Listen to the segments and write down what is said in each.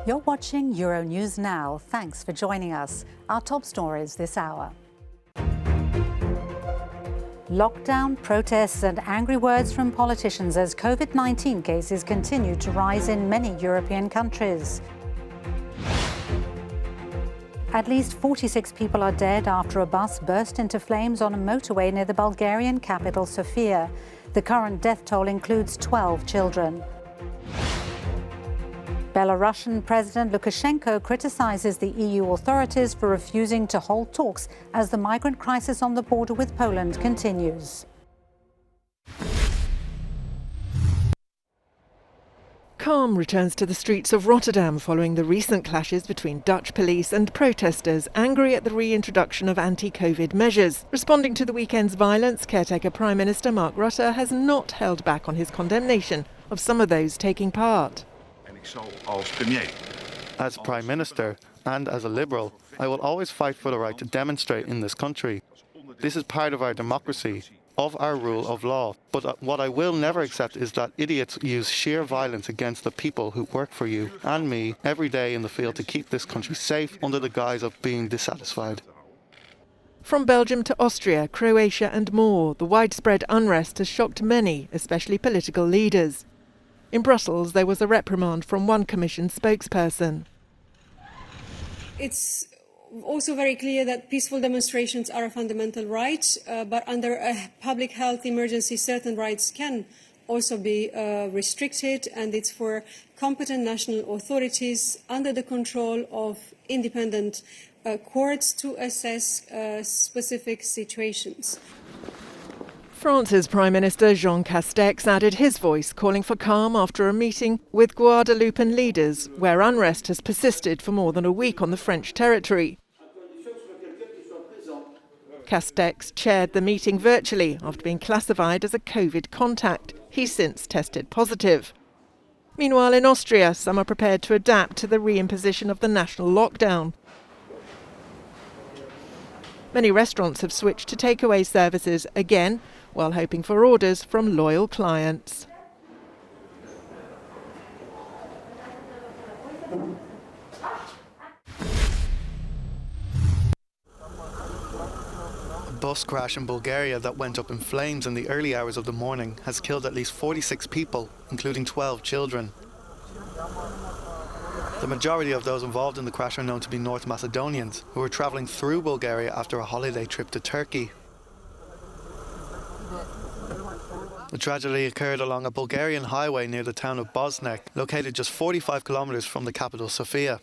You're watching Euronews Now. Thanks for joining us. Our top stories this hour. Lockdown, protests and angry words from politicians as COVID-19 cases continue to rise in many European countries. At least 46 people are dead after a bus burst into flames on a motorway near the Bulgarian capital, Sofia. The current death toll includes 12 children. Belarusian President Lukashenko criticizes the EU authorities for refusing to hold talks as the migrant crisis on the border with Poland continues. Calm returns to the streets of Rotterdam following the recent clashes between Dutch police and protesters angry at the reintroduction of anti-COVID measures. Responding to the weekend's violence, caretaker Prime Minister Mark Rutte has not held back on his condemnation of some of those taking part. As Prime Minister and as a Liberal, I will always fight for the right to demonstrate in this country. This is part of our democracy, of our rule of law. But what I will never accept is that idiots use sheer violence against the people who work for you and me every day in the field to keep this country safe under the guise of being dissatisfied. From Belgium to Austria, Croatia and more, the widespread unrest has shocked many, especially political leaders. In Brussels, there was a reprimand from one Commission spokesperson. It's also very clear that peaceful demonstrations are a fundamental right, but under a public health emergency, certain rights can also be restricted, and it's for competent national authorities under the control of independent courts to assess specific situations. France's Prime Minister Jean Castex added his voice, calling for calm after a meeting with Guadeloupean leaders, where unrest has persisted for more than a week on the French territory. Castex chaired the meeting virtually after being classified as a COVID contact. He's since tested positive. Meanwhile, in Austria, some are prepared to adapt to the reimposition of the national lockdown. Many restaurants have switched to takeaway services again, while hoping for orders from loyal clients. A bus crash in Bulgaria that went up in flames in the early hours of the morning has killed at least 46 people, including 12 children. The majority of those involved in the crash are known to be North Macedonians who were travelling through Bulgaria after a holiday trip to Turkey. The tragedy occurred along a Bulgarian highway near the town of Bosnek, located just 45 kilometres from the capital, Sofia.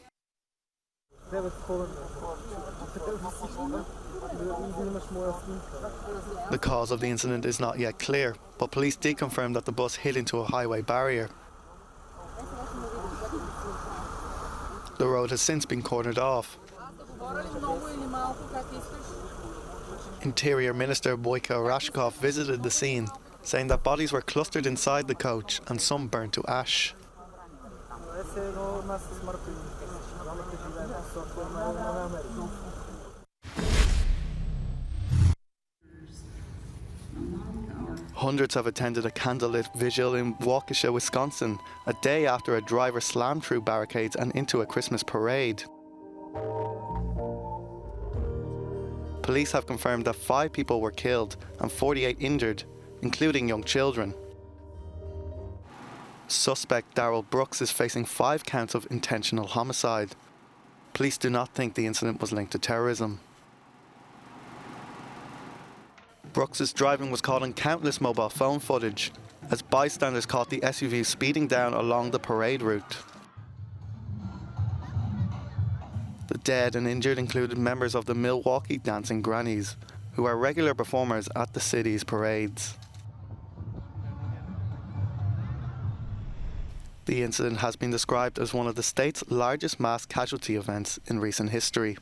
The cause of the incident is not yet clear, but police did confirm that the bus hit into a highway barrier. The road has since been cordoned off. Interior Minister Waukesha visited the scene, saying that bodies were clustered inside the coach and some burnt to ash. Hundreds have attended a candlelit vigil in Waukesha, Wisconsin, a day after a driver slammed through barricades and into a Christmas parade. Police have confirmed that 5 people were killed and 48 injured, including young children. Suspect Darrell Brooks is facing 5 counts of intentional homicide. Police do not think the incident was linked to terrorism. Brooks's driving was caught on countless mobile phone footage, as bystanders caught the SUV speeding down along the parade route. The dead and injured included members of the Milwaukee Dancing Grannies, who are regular performers at the city's parades. The incident has been described as one of the state's largest mass casualty events in recent history.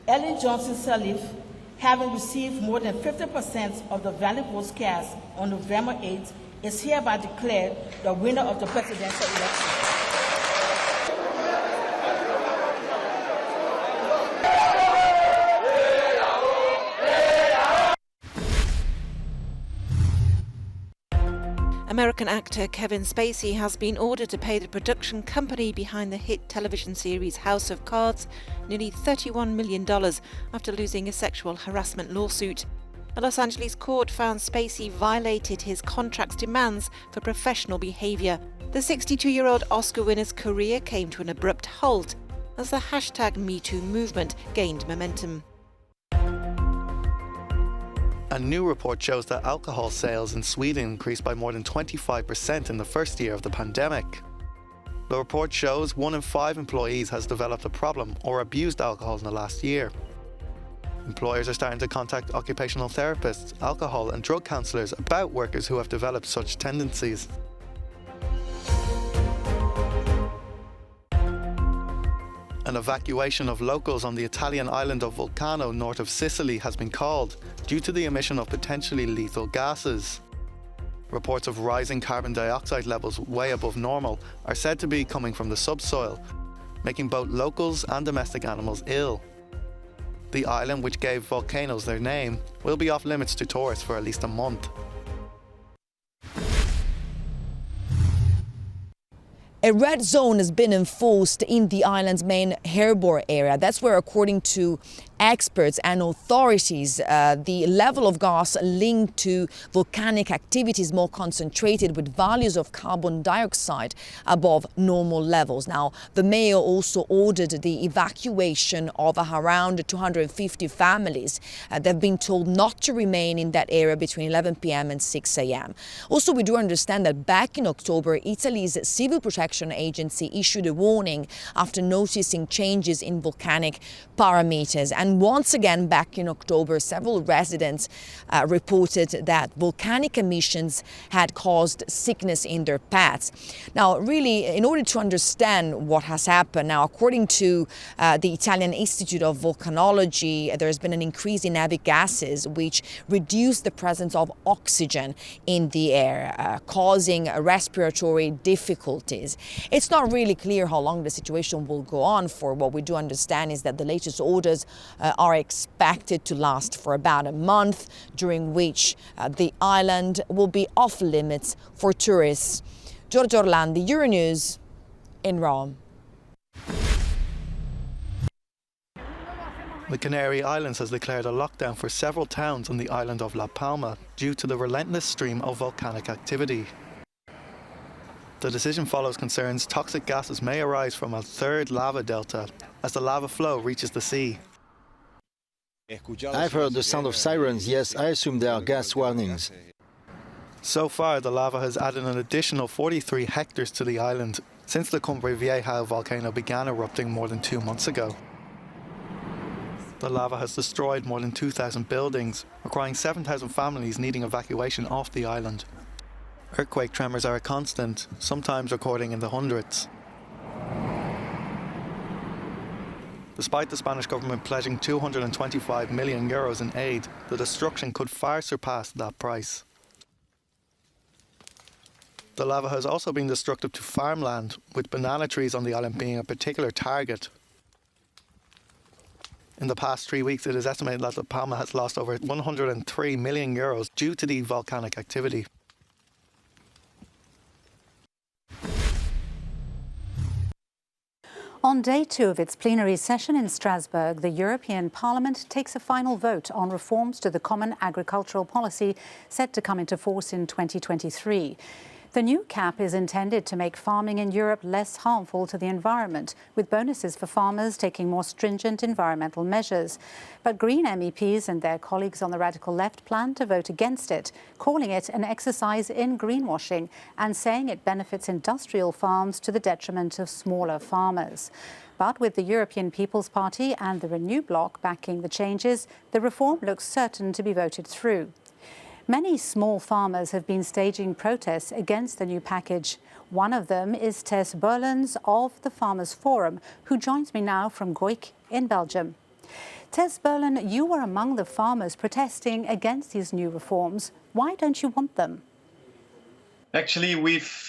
Ellen Johnson Sirleaf, having received more than 50% of the valid votes cast on November 8th, is hereby declared the winner of the presidential election. American actor Kevin Spacey has been ordered to pay the production company behind the hit television series House of Cards nearly $31 million after losing a sexual harassment lawsuit. A Los Angeles court found Spacey violated his contract's demands for professional behaviour. The 62-year-old Oscar winner's career came to an abrupt halt as the #MeToo movement gained momentum. A new report shows that alcohol sales in Sweden increased by more than 25% in the first year of the pandemic. The report shows 1 in 5 employees has developed a problem or abused alcohol in the last year. Employers are starting to contact occupational therapists, alcohol and drug counsellors about workers who have developed such tendencies. An evacuation of locals on the Italian island of Volcano north of Sicily has been called due to the emission of potentially lethal gases. Reports of rising carbon dioxide levels way above normal are said to be coming from the subsoil, making both locals and domestic animals ill. The island, which gave volcanoes their name, will be off limits to tourists for at least a month. A red zone has been enforced in the island's main harbour area. That's where, according to experts and authorities, the level of gas linked to volcanic activity is more concentrated, with values of carbon dioxide above normal levels. Now, the mayor also ordered the evacuation of around 250 families. They've been told not to remain in that area between 11 p.m. and 6 a.m. Also, we do understand that back in October, Italy's Civil Protection Agency issued a warning after noticing changes in volcanic parameters. And once again, back in October, several residents reported that volcanic emissions had caused sickness in their pets. Now, really, in order to understand what has happened, now, according to the Italian Institute of Volcanology, there has been an increase in heavy gases, which reduced the presence of oxygen in the air, causing respiratory difficulties. It's not really clear how long the situation will go on for. What we do understand is that the latest orders are expected to last for about a month, during which the island will be off limits for tourists. Giorgio Orlandi, Euronews in Rome. The Canary Islands has declared a lockdown for several towns on the island of La Palma due to the relentless stream of volcanic activity. The decision follows concerns toxic gases may arise from a third lava delta as the lava flow reaches the sea. I've heard the sound of sirens. Yes, I assume there are gas warnings. So far, the lava has added an additional 43 hectares to the island since the Cumbre Vieja volcano began erupting more than 2 months ago. The lava has destroyed more than 2,000 buildings, requiring 7,000 families needing evacuation off the island. Earthquake tremors are a constant, sometimes recording in the hundreds. Despite the Spanish government pledging €225 million in aid, the destruction could far surpass that price. The lava has also been destructive to farmland, with banana trees on the island being a particular target. In the past 3 weeks, it is estimated that La Palma has lost over €103 million due to the volcanic activity. On day 2 of its plenary session in Strasbourg, the European Parliament takes a final vote on reforms to the Common Agricultural Policy set to come into force in 2023. The new cap is intended to make farming in Europe less harmful to the environment, with bonuses for farmers taking more stringent environmental measures. But Green MEPs and their colleagues on the radical left plan to vote against it, calling it an exercise in greenwashing and saying it benefits industrial farms to the detriment of smaller farmers. But with the European People's Party and the Renew bloc backing the changes, the reform looks certain to be voted through. Many small farmers have been staging protests against the new package. One of them is Tess Berlens of the Farmers Forum, who joins me now from Goik in Belgium. Tess Berlen, you were among the farmers protesting against these new reforms. Why don't you want them? Actually, we've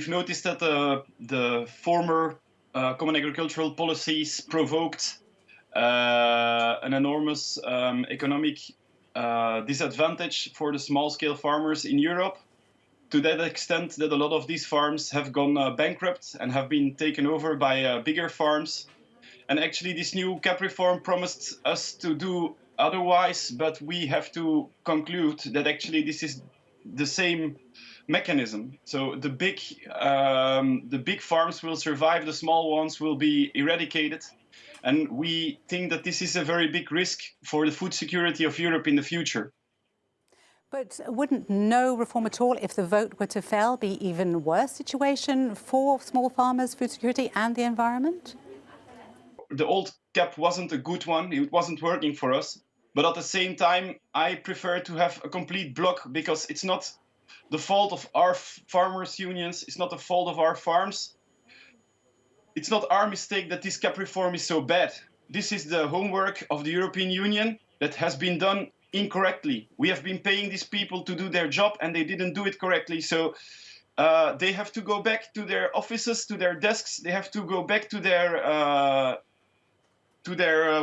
noticed that the former common agricultural policies provoked an enormous economic disadvantage for the small-scale farmers in Europe. to that extent that a lot of these farms have gone bankrupt and have been taken over by bigger farms. And actually, this new CAP reform promised us to do otherwise, but we have to conclude that actually this is the same mechanism. So the big farms will survive, the small ones will be eradicated. And we think that this is a very big risk for the food security of Europe in the future. But wouldn't no reform at all, if the vote were to fail, be even worse situation for small farmers, food security and the environment? The old CAP wasn't a good one, it wasn't working for us. But at the same time, I prefer to have a complete block, because it's not the fault of our farmers' unions, it's not the fault of our farms. It's not our mistake that this CAP reform is so bad. This is the homework of the European Union that has been done incorrectly. We have been paying these people to do their job and they didn't do it correctly. So they have to go back to their offices, to their desks. They have to go back to their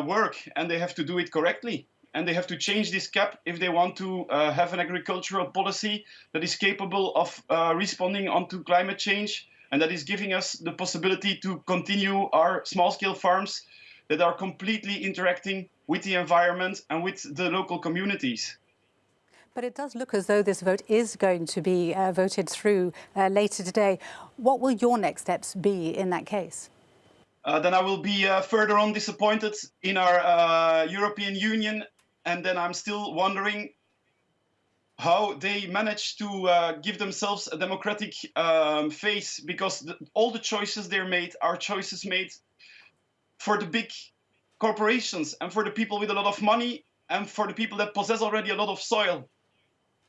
work, and they have to do it correctly. And they have to change this CAP if they want to have an agricultural policy that is capable of responding onto climate change, and that is giving us the possibility to continue our small-scale farms that are completely interacting with the environment and with the local communities. But it does look as though this vote is going to be voted through later today. What will your next steps be in that case? Then I will be further on disappointed in our European Union, and then I'm still wondering how they managed to give themselves a democratic face, because all the choices they're made are choices made for the big corporations and for the people with a lot of money and for the people that possess already a lot of soil.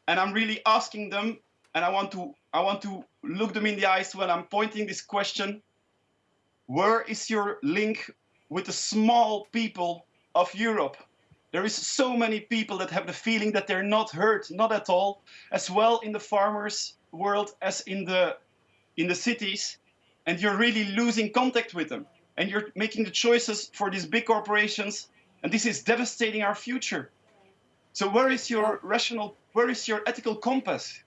And I'm really asking them, and I want to look them in the eyes when I'm pointing this question: where is your link with the small people of Europe? There is so many people that have the feeling that they're not heard, not at all, as well in the farmers' world as in the cities, and you're really losing contact with them. And you're making the choices for these big corporations, and this is devastating our future. So where is your where is your ethical compass?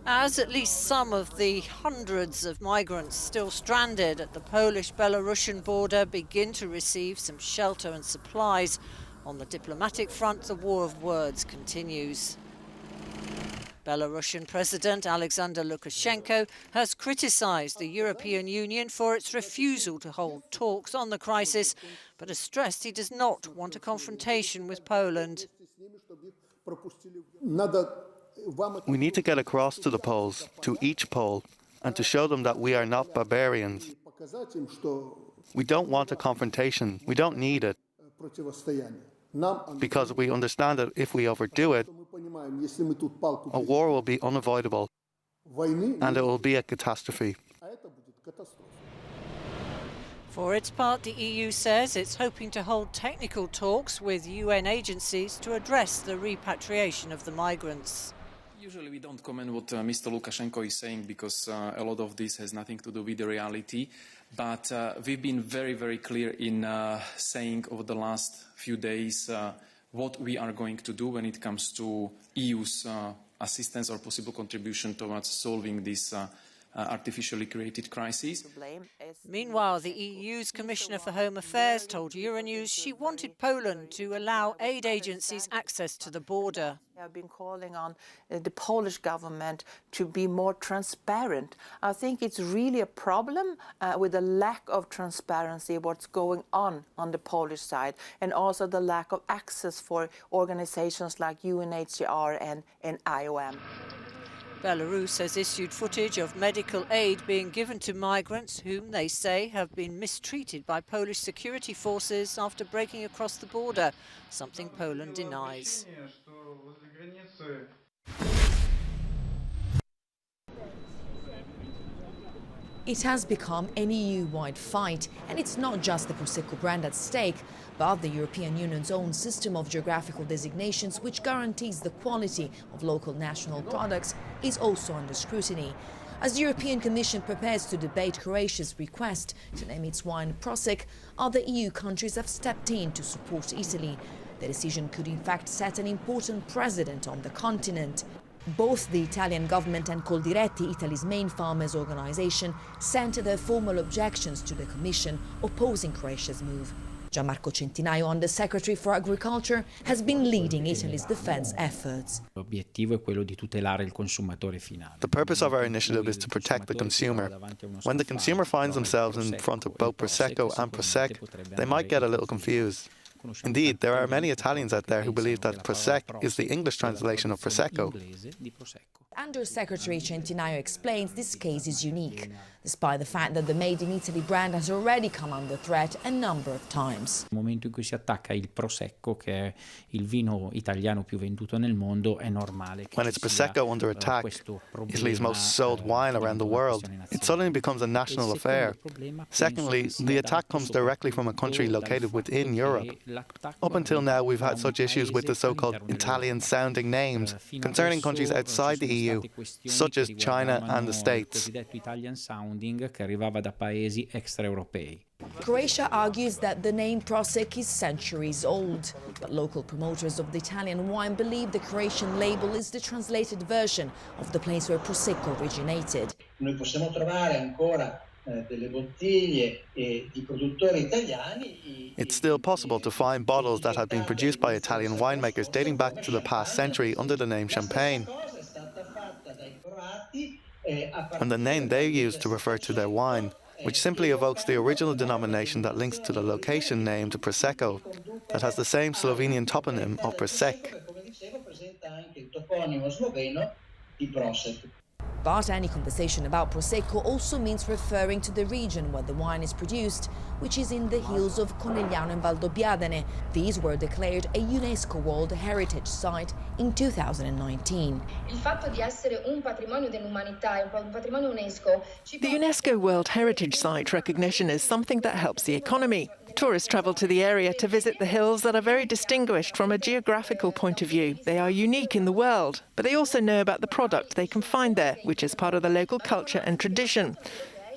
As at least some of the hundreds of migrants still stranded at the Polish-Belarusian border begin to receive some shelter and supplies, on the diplomatic front, the war of words continues. Belarusian President Alexander Lukashenko has criticised the European Union for its refusal to hold talks on the crisis, but has stressed he does not want a confrontation with Poland. We need to get across to the Poles, to each Pole, and to show them that we are not barbarians. We don't want a confrontation. We don't need it. Because we understand that if we overdo it, a war will be unavoidable, and it will be a catastrophe. For its part, the EU says it's hoping to hold technical talks with UN agencies to address the repatriation of the migrants. Usually we don't comment what Mr. Lukashenko is saying, because a lot of this has nothing to do with the reality. But we've been very, very clear in saying over the last few days what we are going to do when it comes to EU's assistance or possible contribution towards solving this artificially created crisis. Meanwhile, the EU's Commissioner for Home Affairs told Euronews she wanted Poland to allow aid agencies access to the border. They have been calling on the Polish government to be more transparent. I think it's really a problem with the lack of transparency what's going on the Polish side, and also the lack of access for organizations like UNHCR and IOM. Belarus has issued footage of medical aid being given to migrants whom they say have been mistreated by Polish security forces after breaking across the border, something Poland denies. It has become an EU-wide fight, and it's not just the Prosecco brand at stake, but the European Union's own system of geographical designations, which guarantees the quality of local national products, is also under scrutiny. As the European Commission prepares to debate Croatia's request to name its wine Prosecco, other EU countries have stepped in to support Italy. The decision could in fact set an important precedent on the continent. Both the Italian government and Coldiretti, Italy's main farmers' organisation, sent their formal objections to the Commission opposing Croatia's move. Gianmarco Centinaio, Under-Secretary for Agriculture, has been leading Italy's defence efforts. The purpose of our initiative is to protect the consumer. When the consumer finds themselves in front of both Prosecco and Prosec, they might get a little confused. Indeed, there are many Italians out there who believe that Prosec is the English translation of Prosecco. Under-Secretary Centinaio explains this case is unique, despite the fact that the Made in Italy brand has already come under threat a number of times. Nel momento in cui si attacca il Prosecco, che è il vino italiano più venduto nel mondo, è normale che When it's Prosecco under attack, Italy's most sold wine around the world, it suddenly becomes a national affair. Secondly, the attack comes directly from a country located within Europe. Up until now, we've had such issues with the so-called Italian-sounding names concerning countries outside the EU, such as China and the States. Croatia argues that the name Prosecco is centuries old, but local promoters of the Italian wine believe the Croatian label is the translated version of the place where Prosecco originated. Noi possiamo trovare ancora delle bottiglie di produttori italiani. It's still possible to find bottles that had been produced by Italian winemakers dating back to the past century under the name Champagne, and the name they used to refer to their wine, which simply evokes the original denomination that links to the location named Prosecco, that has the same Slovenian toponym of Prosec. But any conversation about Prosecco also means referring to the region where the wine is produced, which is in the hills of Conegliano and Valdobbiadene. These were declared a UNESCO World Heritage Site in 2019. The UNESCO World Heritage Site recognition is something that helps the economy. Tourists travel to the area to visit the hills that are very distinguished from a geographical point of view. They are unique in the world, but they also know about the product they can find there, which is part of the local culture and tradition.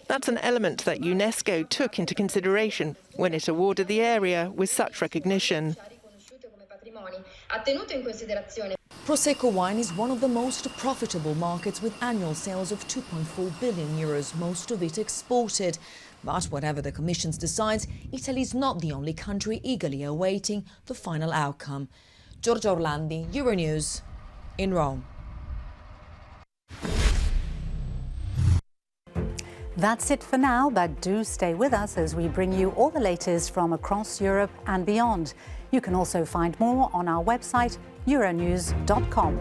That's an element that UNESCO took into consideration when it awarded the area with such recognition. Prosecco wine is one of the most profitable markets with annual sales of 2.4 billion euros, most of it exported. But whatever the Commission decides, Italy is not the only country eagerly awaiting the final outcome. Giorgia Orlandi, Euronews, in Rome. That's it for now, but do stay with us as we bring you all the latest from across Europe and beyond. You can also find more on our website, euronews.com.